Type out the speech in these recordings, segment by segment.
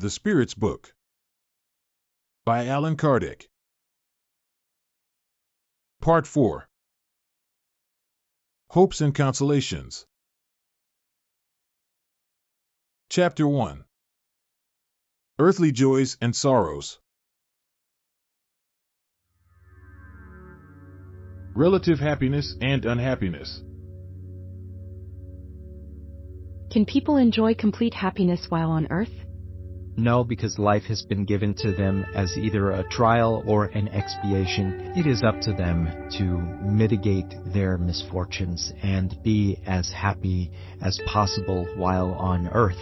The Spirit's Book by Allan Kardec. Part 4. Hopes and Consolations. Chapter 1. Earthly Joys and Sorrows. Relative happiness and unhappiness. Can people enjoy complete happiness while on earth? No, because life has been given to them as either a trial or an expiation. It is up to them to mitigate their misfortunes and be as happy as possible while on earth.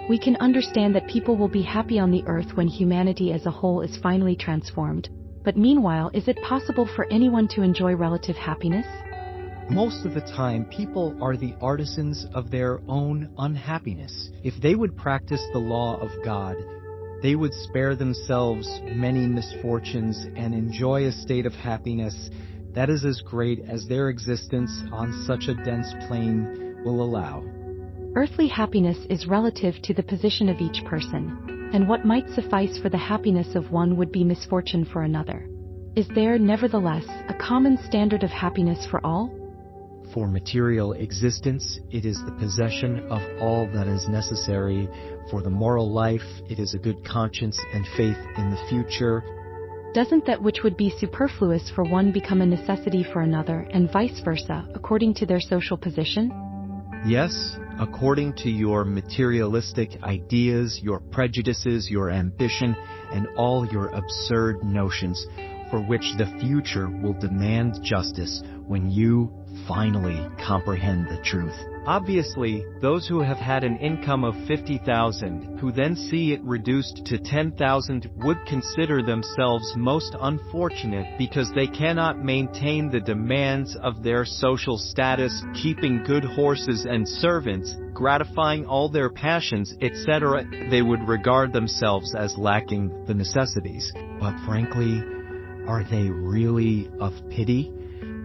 We can understand that people will be happy on the earth when humanity as a whole is finally transformed. But meanwhile, is it possible for anyone to enjoy relative happiness? Most of the time, people are the artisans of their own unhappiness. If they would practice the law of God, they would spare themselves many misfortunes and enjoy a state of happiness that is as great as their existence on such a dense plane will allow. Earthly happiness is relative to the position of each person, and what might suffice for the happiness of one would be misfortune for another. Is there, nevertheless, a common standard of happiness for all? For material existence, it is the possession of all that is necessary. For the moral life, it is a good conscience and faith in the future. Doesn't that which would be superfluous for one become a necessity for another, and vice versa, according to their social position? Yes, according to your materialistic ideas, your prejudices, your ambition, and all your absurd notions, for which the future will demand justice when you finally comprehend the truth. Obviously, those who have had an income of 50,000, who then see it reduced to 10,000, would consider themselves most unfortunate because they cannot maintain the demands of their social status, keeping good horses and servants, gratifying all their passions, etc. They would regard themselves as lacking the necessities. But frankly, are they really of pity?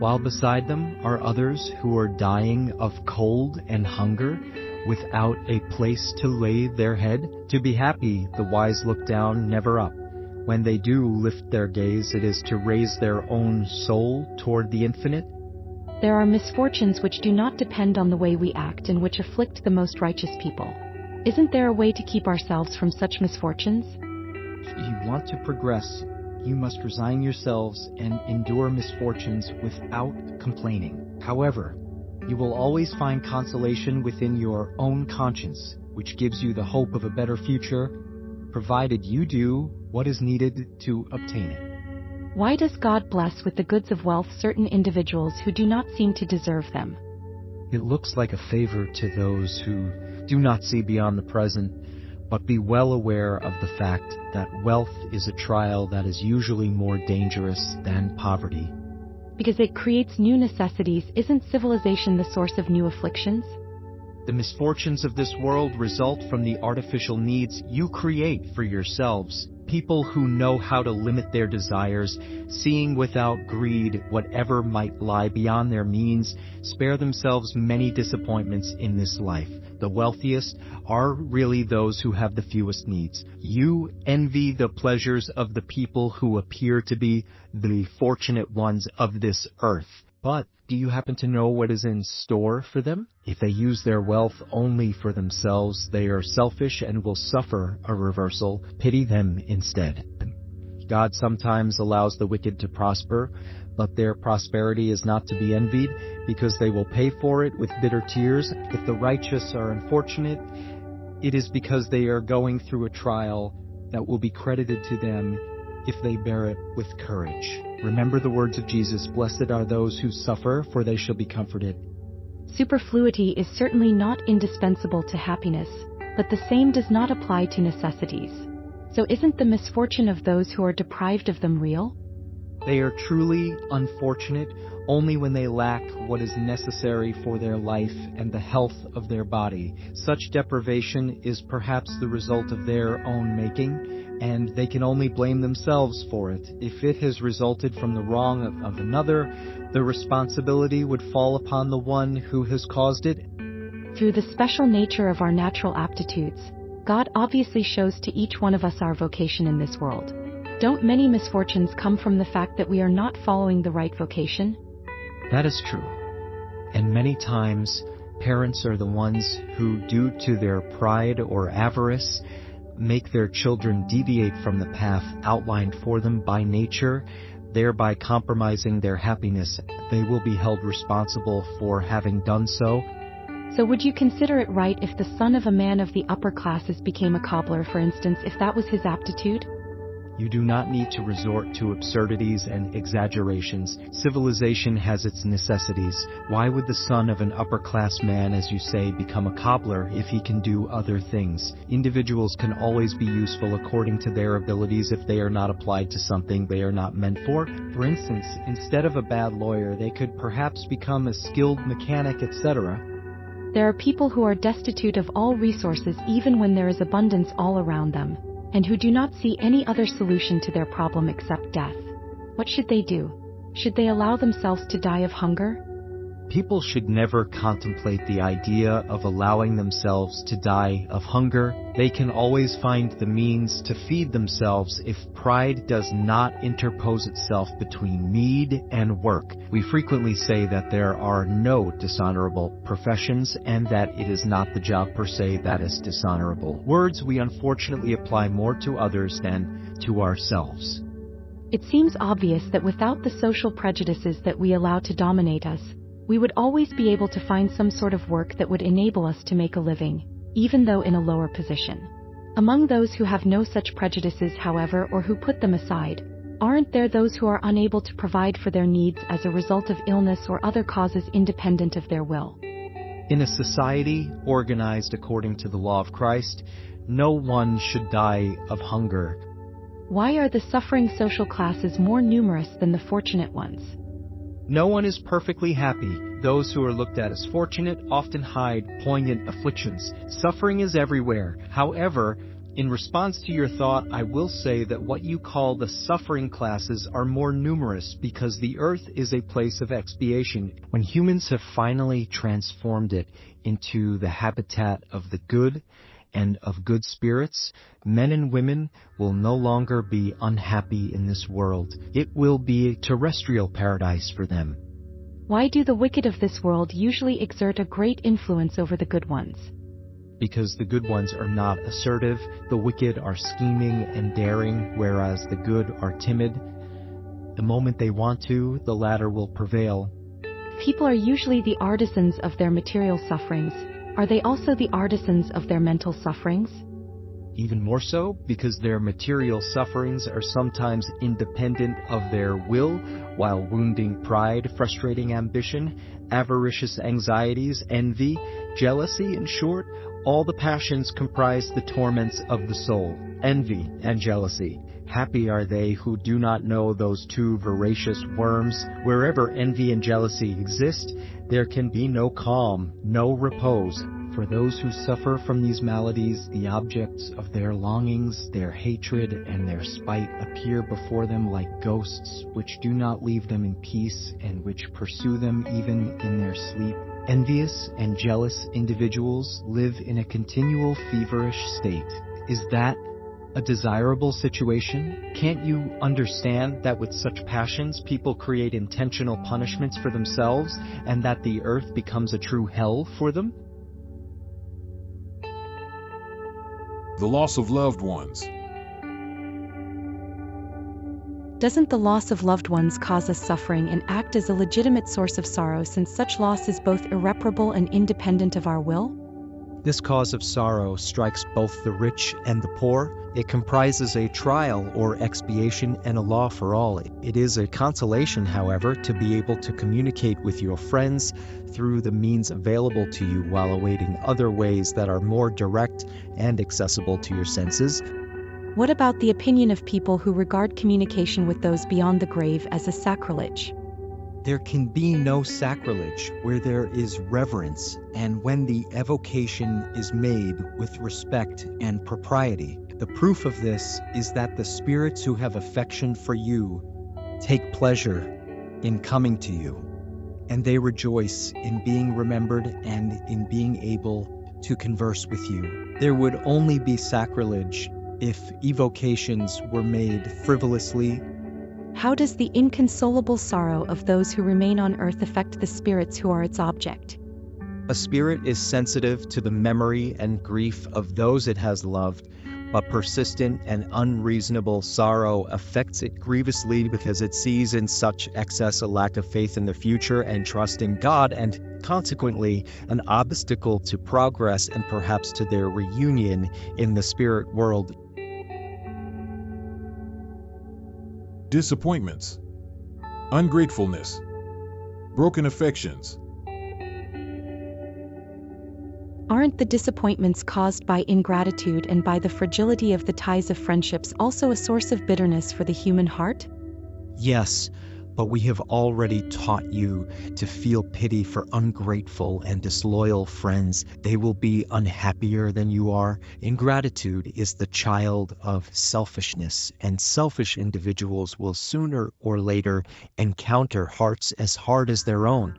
While beside them are others who are dying of cold and hunger, without a place to lay their head. To be happy, the wise look down, never up. When they do lift their gaze, it is to raise their own soul toward the infinite. There are misfortunes which do not depend on the way we act and which afflict the most righteous people. Isn't there a way to keep ourselves from such misfortunes? If you want to progress, you must resign yourselves and endure misfortunes without complaining. However, you will always find consolation within your own conscience, which gives you the hope of a better future, provided you do what is needed to obtain it. Why does God bless with the goods of wealth certain individuals who do not seem to deserve them? It looks like a favor to those who do not see beyond the present, but be well aware of the fact that wealth is a trial that is usually more dangerous than poverty. Because it creates new necessities, isn't civilization the source of new afflictions? The misfortunes of this world result from the artificial needs you create for yourselves. People who know how to limit their desires, seeing without greed whatever might lie beyond their means, spare themselves many disappointments in this life. The wealthiest are really those who have the fewest needs. You envy the pleasures of the people who appear to be the fortunate ones of this earth. But do you happen to know what is in store for them? If they use their wealth only for themselves, they are selfish and will suffer a reversal. Pity them instead. God sometimes allows the wicked to prosper, but their prosperity is not to be envied, because they will pay for it with bitter tears. If the righteous are unfortunate, it is because they are going through a trial that will be credited to them if they bear it with courage. Remember the words of Jesus, "Blessed are those who suffer, for they shall be comforted." Superfluity is certainly not indispensable to happiness, but the same does not apply to necessities. So isn't the misfortune of those who are deprived of them real? They are truly unfortunate only when they lack what is necessary for their life and the health of their body. Such deprivation is perhaps the result of their own making, and they can only blame themselves for it. If it has resulted from the wrong of another, the responsibility would fall upon the one who has caused it. Through the special nature of our natural aptitudes, God obviously shows to each one of us our vocation in this world. Don't many misfortunes come from the fact that we are not following the right vocation? That is true. And many times, parents are the ones who, due to their pride or avarice, make their children deviate from the path outlined for them by nature, thereby compromising their happiness. They will be held responsible for having done so. So would you consider it right if the son of a man of the upper classes became a cobbler, for instance, if that was his aptitude? You do not need to resort to absurdities and exaggerations. Civilization has its necessities. Why would the son of an upper-class man, as you say, become a cobbler if he can do other things? Individuals can always be useful according to their abilities if they are not applied to something they are not meant for. For instance, instead of a bad lawyer, they could perhaps become a skilled mechanic, etc. There are people who are destitute of all resources even when there is abundance all around them, and who do not see any other solution to their problem except death. What should they do? Should they allow themselves to die of hunger? People should never contemplate the idea of allowing themselves to die of hunger. They can always find the means to feed themselves if pride does not interpose itself between need and work. We frequently say that there are no dishonorable professions and that it is not the job per se that is dishonorable. Words we unfortunately apply more to others than to ourselves. It seems obvious that without the social prejudices that we allow to dominate us, we would always be able to find some sort of work that would enable us to make a living, even though in a lower position. Among those who have no such prejudices, however, or who put them aside, aren't there those who are unable to provide for their needs as a result of illness or other causes independent of their will? In a society organized according to the law of Christ, no one should die of hunger. Why are the suffering social classes more numerous than the fortunate ones? No one is perfectly happy. Those who are looked at as fortunate often hide poignant afflictions. Suffering is everywhere. However, in response to your thought, I will say that what you call the suffering classes are more numerous because the earth is a place of expiation. When humans have finally transformed it into the habitat of the good and of good spirits, men and women will no longer be unhappy in this world. It will be a terrestrial paradise for them. Why do the wicked of this world usually exert a great influence over the good ones? Because the good ones are not assertive, the wicked are scheming and daring, whereas the good are timid. The moment they want to, the latter will prevail. People are usually the artisans of their material sufferings. Are they also the artisans of their mental sufferings? Even more so, because their material sufferings are sometimes independent of their will, while wounding pride, frustrating ambition, avaricious anxieties, envy, jealousy, in short, all the passions comprise the torments of the soul, envy and jealousy. Happy are they who do not know those two voracious worms. Wherever envy and jealousy exist, there can be no calm, no repose. For those who suffer from these maladies, the objects of their longings, their hatred, and their spite appear before them like ghosts, which do not leave them in peace and which pursue them even in their sleep. Envious and jealous individuals live in a continual feverish state. Is that a desirable situation? Can't you understand that with such passions people create intentional punishments for themselves and that the earth becomes a true hell for them? The loss of loved ones. Doesn't the loss of loved ones cause us suffering and act as a legitimate source of sorrow, since such loss is both irreparable and independent of our will? This cause of sorrow strikes both the rich and the poor. It comprises a trial or expiation and a law for all. It is a consolation, however, to be able to communicate with your friends through the means available to you while awaiting other ways that are more direct and accessible to your senses. What about the opinion of people who regard communication with those beyond the grave as a sacrilege? There can be no sacrilege where there is reverence and when the evocation is made with respect and propriety. The proof of this is that the spirits who have affection for you take pleasure in coming to you, and they rejoice in being remembered and in being able to converse with you. There would only be sacrilege if evocations were made frivolously. How does the inconsolable sorrow of those who remain on earth affect the spirits who are its object? A spirit is sensitive to the memory and grief of those it has loved, but persistent and unreasonable sorrow affects it grievously because it sees in such excess a lack of faith in the future and trust in God, and consequently an obstacle to progress and perhaps to their reunion in the spirit world. Disappointments, ungratefulness, broken affections. Aren't the disappointments caused by ingratitude and by the fragility of the ties of friendships also a source of bitterness for the human heart? Yes, but we have already taught you to feel pity for ungrateful and disloyal friends. They will be unhappier than you are. Ingratitude is the child of selfishness, and selfish individuals will sooner or later encounter hearts as hard as their own.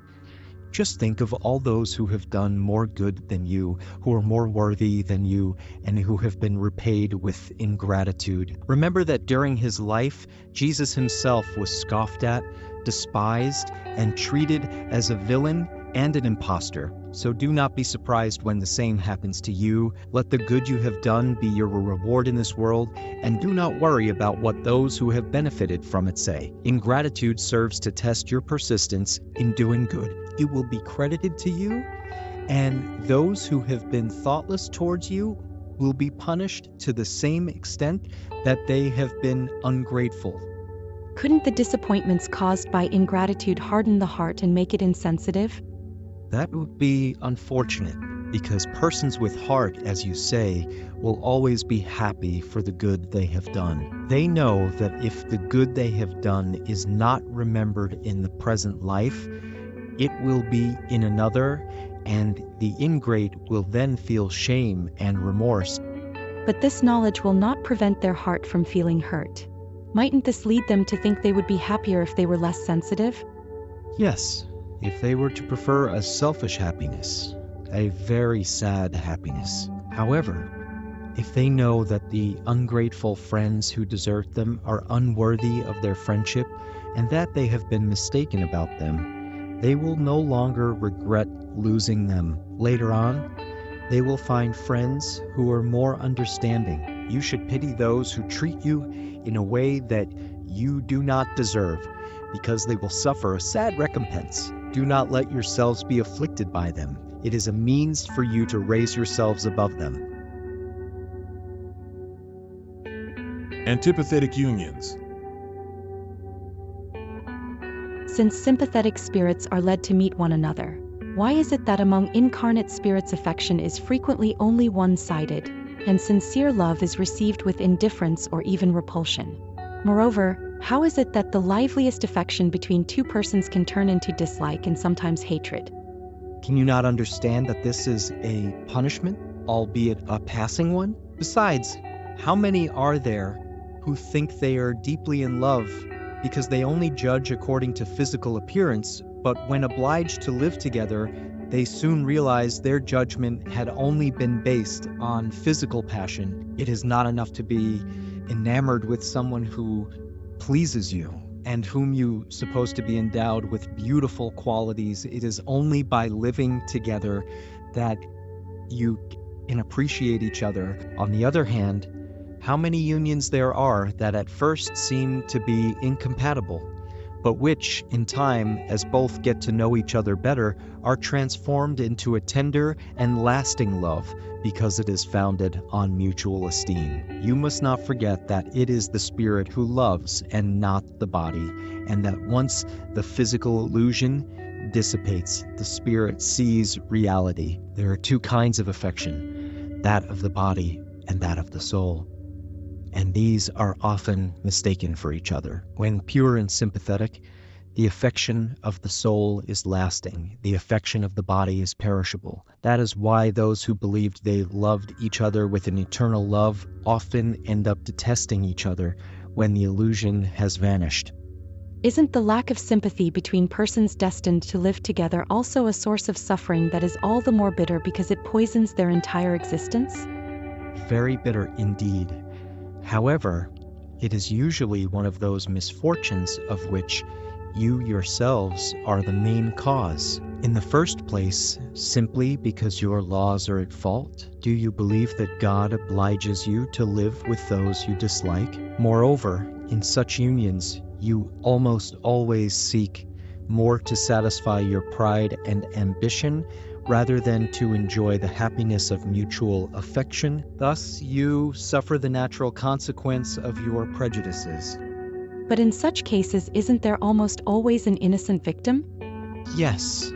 Just think of all those who have done more good than you, who are more worthy than you, and who have been repaid with ingratitude. Remember that during his life, Jesus himself was scoffed at, despised, and treated as a villain and an impostor. So do not be surprised when the same happens to you. Let the good you have done be your reward in this world, and do not worry about what those who have benefited from it say. Ingratitude serves to test your persistence in doing good. It will be credited to you, and those who have been thoughtless towards you will be punished to the same extent that they have been ungrateful. Couldn't the disappointments caused by ingratitude harden the heart and make it insensitive? That would be unfortunate, because persons with heart, as you say, will always be happy for the good they have done. They know that if the good they have done is not remembered in the present life, it will be in another, and the ingrate will then feel shame and remorse. But this knowledge will not prevent their heart from feeling hurt. Mightn't this lead them to think they would be happier if they were less sensitive? Yes, if they were to prefer a selfish happiness, a very sad happiness. However, if they know that the ungrateful friends who desert them are unworthy of their friendship, and that they have been mistaken about them, they will no longer regret losing them. Later on, they will find friends who are more understanding. You should pity those who treat you in a way that you do not deserve, because they will suffer a sad recompense. Do not let yourselves be afflicted by them. It is a means for you to raise yourselves above them. Antipathetic unions. Since sympathetic spirits are led to meet one another, why is it that among incarnate spirits affection is frequently only one-sided, and sincere love is received with indifference or even repulsion? Moreover, how is it that the liveliest affection between two persons can turn into dislike and sometimes hatred? Can you not understand that this is a punishment, albeit a passing one? Besides, how many are there who think they are deeply in love because they only judge according to physical appearance, but when obliged to live together, they soon realize their judgment had only been based on physical passion? It is not enough to be enamored with someone who pleases you and whom you supposed to be endowed with beautiful qualities. It is only by living together that you can appreciate each other. On the other hand, how many unions there are that at first seem to be incompatible, but which, in time, as both get to know each other better, are transformed into a tender and lasting love, because it is founded on mutual esteem. You must not forget that it is the spirit who loves and not the body, and that once the physical illusion dissipates, the spirit sees reality. There are two kinds of affection, that of the body and that of the soul, and these are often mistaken for each other. When pure and sympathetic, the affection of the soul is lasting. The affection of the body is perishable. That is why those who believed they loved each other with an eternal love often end up detesting each other when the illusion has vanished. Isn't the lack of sympathy between persons destined to live together also a source of suffering that is all the more bitter because it poisons their entire existence? very bitter indeed. However, it is usually one of those misfortunes of which you yourselves are the main cause. In the first place, simply because your laws are at fault, do you believe that God obliges you to live with those you dislike? Moreover, in such unions, you almost always seek more to satisfy your pride and ambition rather than to enjoy the happiness of mutual affection. Thus, you suffer the natural consequence of your prejudices. But in such cases, isn't there almost always an innocent victim? Yes,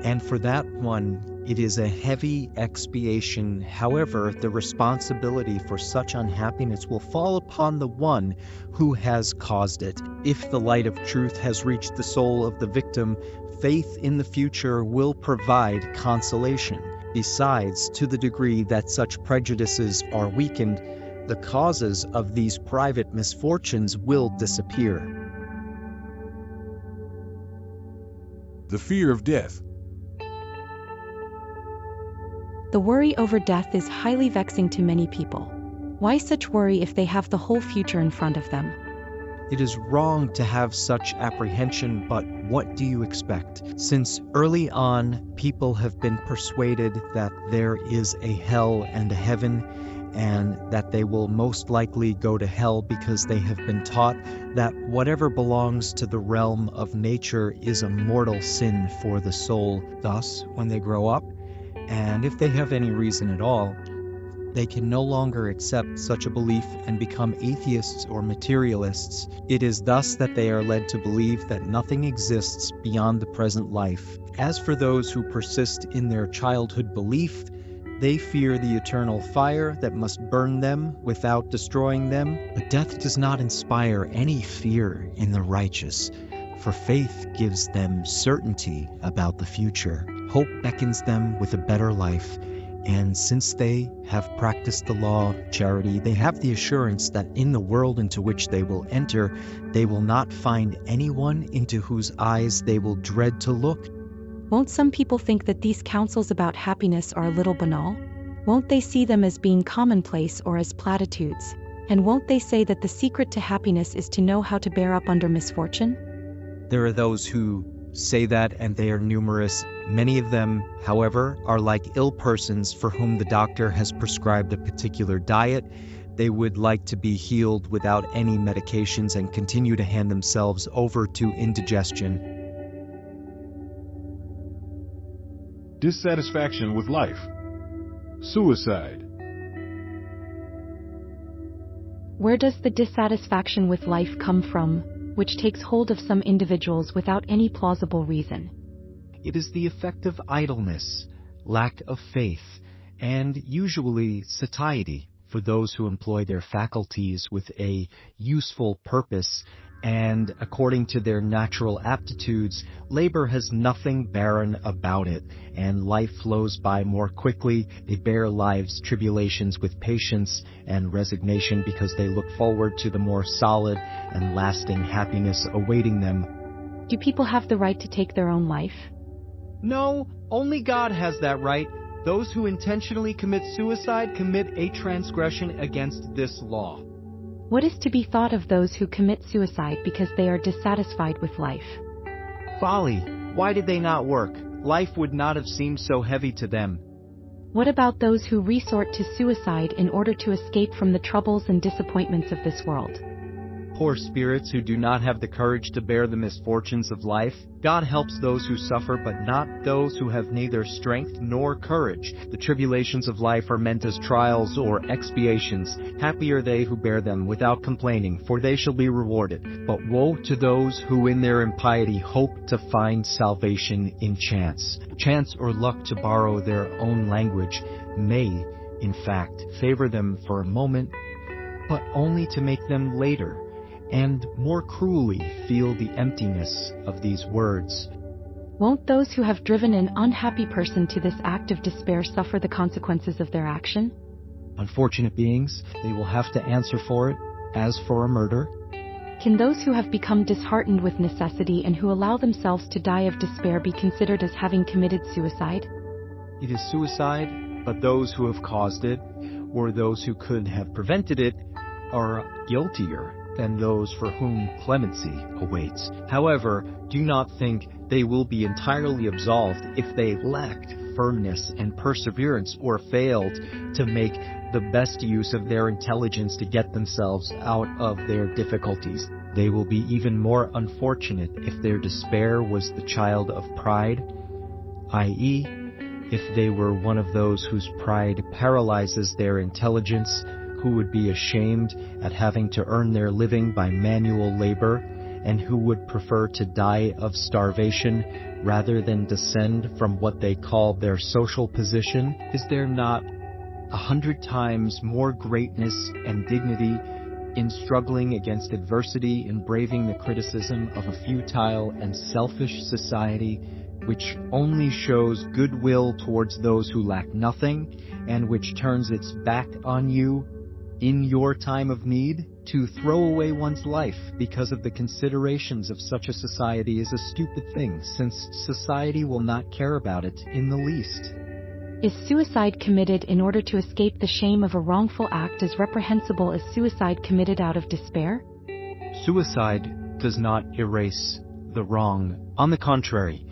and for that one, it is a heavy expiation. However, the responsibility for such unhappiness will fall upon the one who has caused it. If the light of truth has reached the soul of the victim, faith in the future will provide consolation. Besides, to the degree that such prejudices are weakened, the causes of these private misfortunes will disappear. The fear of death. The worry over death is highly vexing to many people. Why such worry if they have the whole future in front of them? It is wrong to have such apprehension, but what do you expect? Since early on, people have been persuaded that there is a hell and a heaven, and that they will most likely go to hell because they have been taught that whatever belongs to the realm of nature is a mortal sin for the soul. Thus, when they grow up, and if they have any reason at all, they can no longer accept such a belief and become atheists or materialists. It is thus that they are led to believe that nothing exists beyond the present life. As for those who persist in their childhood belief, they fear the eternal fire that must burn them without destroying them. But death does not inspire any fear in the righteous, for faith gives them certainty about the future. Hope beckons them with a better life, and since they have practiced the law of charity, they have the assurance that in the world into which they will enter, they will not find anyone into whose eyes they will dread to look. Won't some people think that these counsels about happiness are a little banal? Won't they see them as being commonplace or as platitudes? And won't they say that the secret to happiness is to know how to bear up under misfortune? There are those who say that, and they are numerous. Many of them, however, are like ill persons for whom the doctor has prescribed a particular diet. They would like to be healed without any medications and continue to hand themselves over to indigestion. Dissatisfaction with life. Suicide. Where does the dissatisfaction with life come from, which takes hold of some individuals without any plausible reason? It is the effect of idleness, lack of faith, and usually satiety for those who employ their faculties with a useful purpose, and according to their natural aptitudes, labor has nothing barren about it, and life flows by more quickly. They bear life's tribulations with patience and resignation because they look forward to the more solid and lasting happiness awaiting them. Do people have the right to take their own life? No, only God has that right. Those who intentionally commit suicide commit a transgression against this law. What is to be thought of those who commit suicide because they are dissatisfied with life? Folly. Why did they not work? Life would not have seemed so heavy to them. What about those who resort to suicide in order to escape from the troubles and disappointments of this world? Poor spirits who do not have the courage to bear the misfortunes of life. God helps those who suffer, but not those who have neither strength nor courage. The tribulations of life are meant as trials or expiations. Happy are they who bear them without complaining, for they shall be rewarded. But woe to those who in their impiety hope to find salvation in chance. Chance or luck, to borrow their own language, may, in fact, favor them for a moment, but only to make them later and more cruelly feel the emptiness of these words. Won't those who have driven an unhappy person to this act of despair suffer the consequences of their action? Unfortunate beings, they will have to answer for it, as for a murder. Can those who have become disheartened with necessity and who allow themselves to die of despair be considered as having committed suicide? It is suicide, but those who have caused it, or those who could have prevented it are guiltier than those for whom clemency awaits. However, do not think they will be entirely absolved if they lacked firmness and perseverance or failed to make the best use of their intelligence to get themselves out of their difficulties. They will be even more unfortunate if their despair was the child of pride, i.e., if they were one of those whose pride paralyzes their intelligence, who would be ashamed at having to earn their living by manual labor, and who would prefer to die of starvation rather than descend from what they call their social position. Is there not 100 times more greatness and dignity in struggling against adversity and braving the criticism of a futile and selfish society which only shows goodwill towards those who lack nothing and which turns its back on you in your time of need? To throw away one's life because of the considerations of such a society is a stupid thing, since society will not care about it in the least. Is suicide committed in order to escape the shame of a wrongful act as reprehensible as suicide committed out of despair? Suicide does not erase the wrong. On the contrary,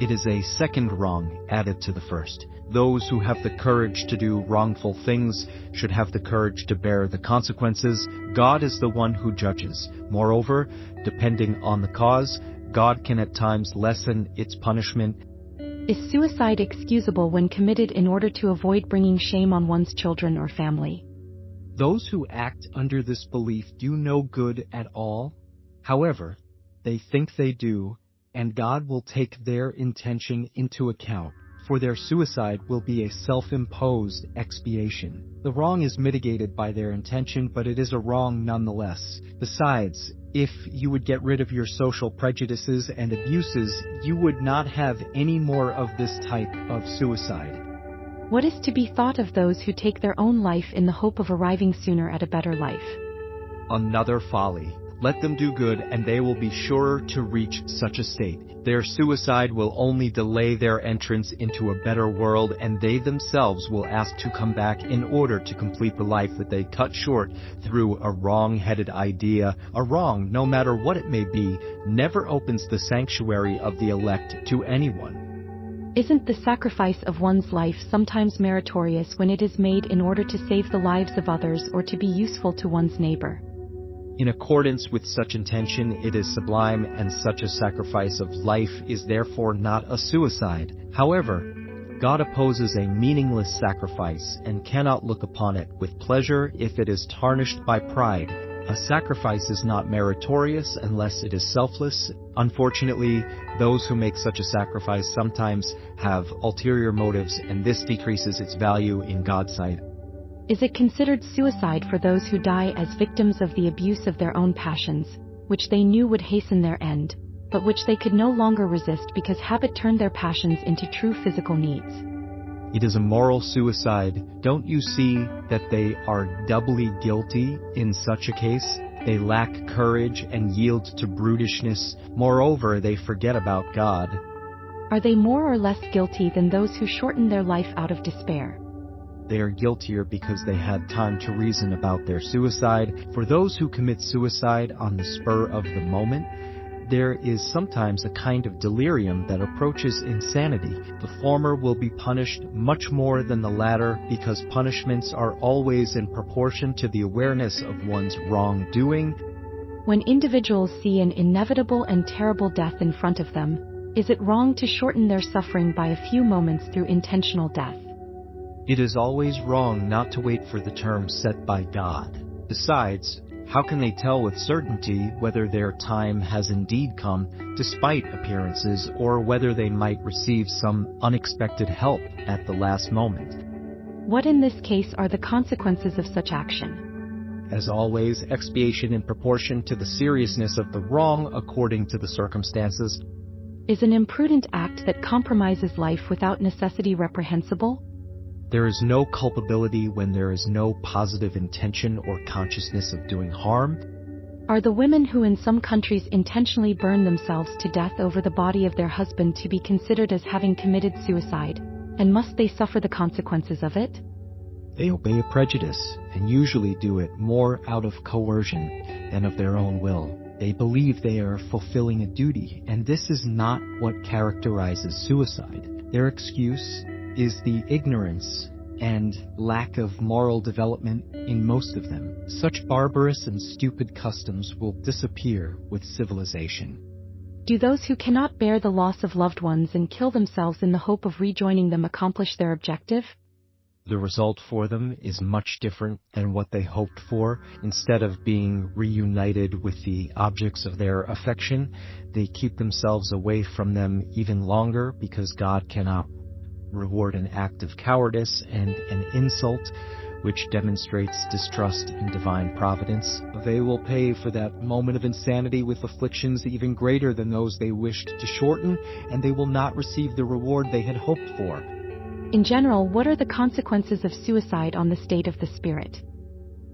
it is a second wrong added to the first. Those who have the courage to do wrongful things should have the courage to bear the consequences. God is the one who judges. Moreover, depending on the cause, God can at times lessen its punishment. Is suicide excusable when committed in order to avoid bringing shame on one's children or family? Those who act under this belief do no good at all. However, they think they do, and God will take their intention into account, for their suicide will be a self-imposed expiation. The wrong is mitigated by their intention, but it is a wrong nonetheless. Besides, if you would get rid of your social prejudices and abuses, you would not have any more of this type of suicide. What is to be thought of those who take their own life in the hope of arriving sooner at a better life? Another folly. Let them do good, and they will be sure to reach such a state. Their suicide will only delay their entrance into a better world, and they themselves will ask to come back in order to complete the life that they cut short through a wrong-headed idea. A wrong, no matter what it may be, never opens the sanctuary of the elect to anyone. Isn't the sacrifice of one's life sometimes meritorious when it is made in order to save the lives of others or to be useful to one's neighbor? In accordance with such intention, it is sublime, and such a sacrifice of life is therefore not a suicide. However, God opposes a meaningless sacrifice and cannot look upon it with pleasure if it is tarnished by pride. A sacrifice is not meritorious unless it is selfless. Unfortunately, those who make such a sacrifice sometimes have ulterior motives, and this decreases its value in God's sight. Is it considered suicide for those who die as victims of the abuse of their own passions, which they knew would hasten their end, but which they could no longer resist because habit turned their passions into true physical needs? It is a moral suicide. Don't you see that they are doubly guilty in such a case? They lack courage and yield to brutishness. Moreover, they forget about God. Are they more or less guilty than those who shorten their life out of despair? They are guiltier because they had time to reason about their suicide. For those who commit suicide on the spur of the moment, there is sometimes a kind of delirium that approaches insanity. The former will be punished much more than the latter because punishments are always in proportion to the awareness of one's wrongdoing. When individuals see an inevitable and terrible death in front of them, is it wrong to shorten their suffering by a few moments through intentional death? It is always wrong not to wait for the term set by God. Besides, how can they tell with certainty whether their time has indeed come, despite appearances, or whether they might receive some unexpected help at the last moment? What in this case are the consequences of such action? As always, expiation in proportion to the seriousness of the wrong according to the circumstances. Is an imprudent act that compromises life without necessity reprehensible? There is no culpability when there is no positive intention or consciousness of doing harm. Are the women who in some countries intentionally burn themselves to death over the body of their husband to be considered as having committed suicide, and must they suffer the consequences of it? They obey a prejudice, and usually do it more out of coercion than of their own will. They believe they are fulfilling a duty, and this is not what characterizes suicide. Their excuse is the ignorance and lack of moral development in most of them. Such barbarous and stupid customs will disappear with civilization. Do those who cannot bear the loss of loved ones and kill themselves in the hope of rejoining them accomplish their objective? The result for them is much different than what they hoped for. Instead of being reunited with the objects of their affection, they keep themselves away from them even longer because God cannot reward an act of cowardice and an insult which demonstrates distrust in divine providence. They will pay for that moment of insanity with afflictions even greater than those they wished to shorten, and they will not receive the reward they had hoped for. In general, what are the consequences of suicide on the state of the spirit?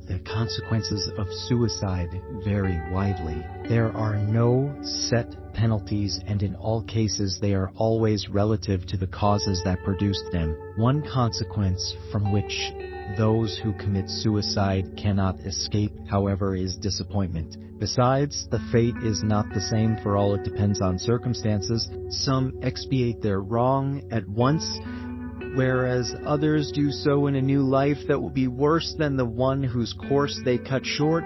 The consequences of suicide vary widely. There are no set penalties, and in all cases they are always relative to the causes that produced them. One consequence from which those who commit suicide cannot escape, however, is disappointment. Besides, the fate is not the same for all. It depends on circumstances. Some expiate their wrong at once, whereas others do so in a new life that will be worse than the one whose course they cut short.